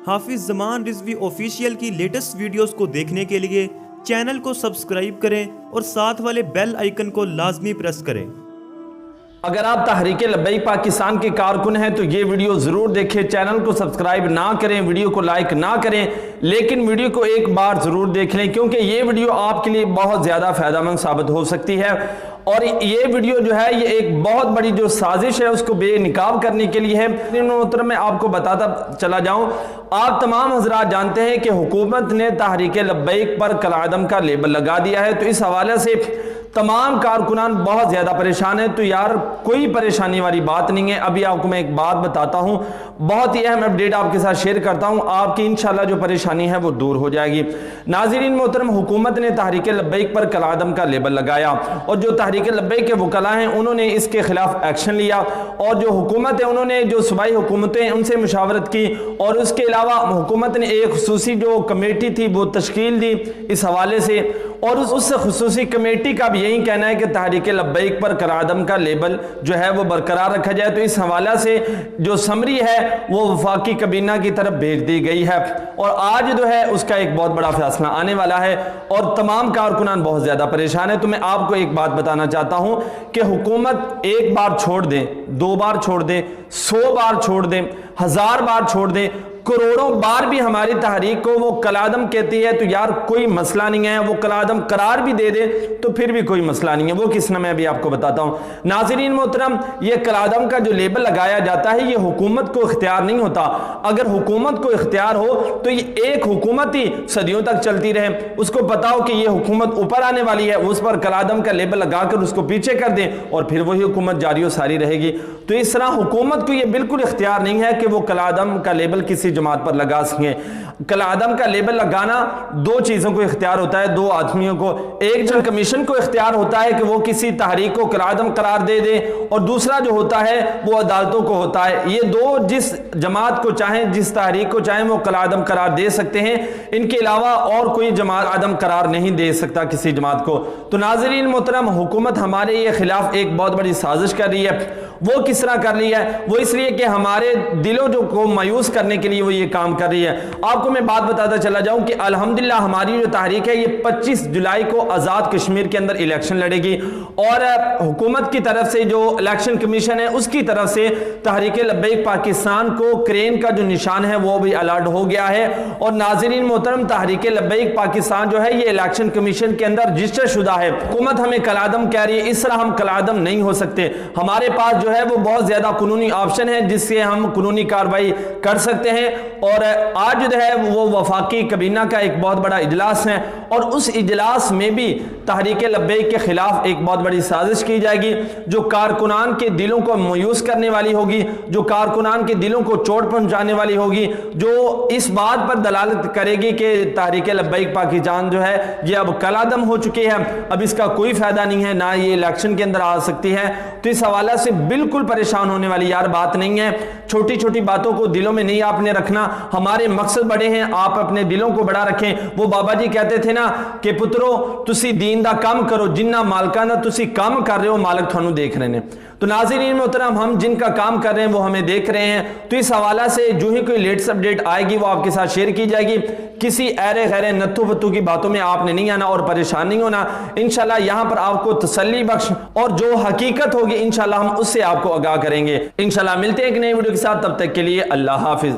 حافظ زمان رضوی آفیشیل کی latest videos کو دیکھنے کے لیے چینل کو سبسکرائب کریں اور ساتھ والے بیل آئیکن کو لازمی پریس کریں۔ اگر آپ تحریک لبیک پاکستان کے کارکن ہیں تو یہ ویڈیو ضرور دیکھیں، چینل کو سبسکرائب نہ کریں، ویڈیو کو لائک نہ کریں، لیکن ویڈیو کو ایک بار ضرور دیکھ لیں کیونکہ یہ ویڈیو آپ کے لیے بہت زیادہ فائدہ مند ثابت ہو سکتی ہے۔ اور یہ ویڈیو جو ہے یہ ایک بہت بڑی جو سازش ہے اس کو بے نقاب کرنے کے لیے ہے۔ میں آپ کو بتاتا چلا جاؤں، آپ تمام حضرات جانتے ہیں کہ حکومت نے تحریک لبیک پر کالعدم کا لیبل لگا دیا ہے، تو اس حوالے سے تمام کارکنان بہت زیادہ پریشان ہیں۔ تو یار کوئی پریشانی والی بات نہیں ہے، ابھی آپ کو میں ایک بات بتاتا ہوں، بہت ہی اہم اپڈیٹ آپ کے ساتھ شیئر کرتا ہوں، آپ کی انشاءاللہ جو پریشانی ہے وہ دور ہو جائے گی۔ ناظرین محترم، حکومت نے تحریک لبیک پر کالعدم کا لیبل لگایا اور جو تحریک لبیک کے وکلاء ہیں انہوں نے اس کے خلاف ایکشن لیا، اور جو حکومت ہے انہوں نے جو صوبائی حکومتیں ان سے مشاورت کی، اور اس کے علاوہ حکومت نے ایک خصوصی جو کمیٹی تھی وہ تشکیل دی اس حوالے سے، اور اس خصوصی کمیٹی کا بھی یہی کہنا ہے کہ تحریک لبیک پر کالعدم کا لیبل جو ہے وہ برقرار رکھا جائے۔ تو اس حوالے سے جو سمری ہے وہ وفاقی کابینہ کی طرف بھیج دی گئی ہے، اور آج جو ہے اس کا ایک بہت بڑا فیصلہ آنے والا ہے، اور تمام کارکنان بہت زیادہ پریشان ہیں۔ تو میں آپ کو ایک بات بتانا چاہتا ہوں کہ حکومت ایک بار چھوڑ دیں، دو بار چھوڑ دیں، 100 بار چھوڑ دیں، 1000 بار چھوڑ دیں، کروڑوں بار بھی ہماری تحریک کو وہ کالعدم کہتی ہے تو یار کوئی مسئلہ نہیں ہے، وہ کالعدم قرار بھی دے دے تو پھر بھی کوئی مسئلہ نہیں ہے۔ وہ کس نے میں بھی آپ کو بتاتا ہوں۔ ناظرین محترم، یہ کالعدم کا جو لیبل لگایا جاتا ہے یہ حکومت کو اختیار نہیں ہوتا۔ اگر حکومت کو اختیار ہو تو یہ ایک حکومت ہی صدیوں تک چلتی رہے، اس کو پتا ہو کہ یہ حکومت اوپر آنے والی ہے، اس پر کالعدم کا لیبل لگا کر اس کو پیچھے کر دیں اور پھر وہی حکومت جاری و ساری رہے گی۔ تو اس طرح حکومت کو یہ بالکل اختیار نہیں ہے کہ وہ کالعدم کا لیبل کسی جماعت پر لگا سکیں۔ کالعدم کا لیبل لگانا دو چیزوں کو اختیار ہوتا ہے، دو آدمیوں کو، ایک جو کمیشن کو اختیار ہوتا ہے کہ وہ کسی تحریک کو کالعدم قرار دے دے، اور دوسرا جو ہوتا ہے وہ عدالتوں کو ہوتا ہے۔ یہ دو جس جماعت کو چاہیں، جس تحریک کو چاہیں وہ کالعدم قرار دے سکتے ہیں، ان کے علاوہ اور کوئی جماعت عدم قرار نہیں دے سکتا کسی جماعت کو۔ تو ناظرین محترم، حکومت ہمارے یہ خلاف ایک بہت بڑی سازش کر رہی ہے۔ وہ کس طرح کر رہی ہے؟ وہ اس لیے کہ ہمارے دلوں کو مایوس کرنے کے لیے وہ یہ کام کر رہی ہے۔ آپ کو میں بات بتاتا چلا جاؤں کہ الحمدللہ ہماری جو تحریک ہے یہ 25 جولائی کو آزاد کشمیر کے اندر الیکشن لڑے گی، اور حکومت کی طرف سے جو الیکشن کمیشن ہے اس کی طرف سے تحریک لبیک پاکستان کو کرین کا جو نشان ہے وہ بھی الارٹ ہو گیا ہے۔ اور ناظرین محترم، تحریک لبیک پاکستان جو ہے یہ الیکشن کمیشن کے اندر رجسٹر شدہ ہے۔ حکومت ہمیں کالعدم کہہ رہی ہے، اس طرح ہم کالعدم نہیں ہو سکتے۔ ہمارے پاس جو ہے وہ بہت زیادہ قانونی آپشن ہے جس سے ہم قانونی کارروائی کر سکتے ہیں، اور آج جو ہے وہ وفاقی کابینہ کا ایک بہت بڑا اجلاس ہے، اور اس اجلاس میں بھی تحریک لبیک کے خلاف ایک بہت بڑی سازش کی جائے گی جو کارکنان کے دلوں کو مایوس کرنے والی ہوگی، جو کارکنان کے دلوں کو چوٹ پہنچانے والی ہوگی، جو اس بات پر دلالت کرے گی کہ تحریک لبیک پاکستان جو ہے یہ اب کالعدم ہو چکی ہے، اب اس کا کوئی فائدہ نہیں ہے، نہ یہ الیکشن کے اندر آ سکتی ہے۔ تو اس حوالے سے بالکل پریشان ہونے والی یار بات نہیں ہے۔ چھوٹی چھوٹی باتوں کو دلوں میں نہیں آپ نے رکھنا، ہمارے مقصد بڑے ہیں، آپ اپنے دلوں کو بڑا رکھیں۔ وہ بابا جی کہتے تھے نا کہ پترو تسی دین دا کام کرو، جنہ مالکاں دا تسی کام کر رہے ہو مالک تھانوں دیکھ رہے ہیں۔ تو ناظرین محترم، ہم جن کا کام کر رہے ہیں وہ ہمیں دیکھ رہے ہیں۔ تو اس حوالہ سے جو ہی کوئی لیٹسٹ اپڈیٹ آئے گی وہ آپ کے ساتھ شیئر کی جائے گی۔ کسی ایرے غیرے نتھو پتو کی باتوں میں آپ نے نہیں آنا اور پریشان نہیں ہونا۔ انشاءاللہ یہاں پر آپ کو تسلی بخش اور جو حقیقت ہوگی انشاءاللہ ہم اس سے آپ کو آگاہ کریں گے۔ انشاءاللہ ملتے ہیں ایک نئی ویڈیو کے ساتھ، تب تک کے لیے اللہ حافظ۔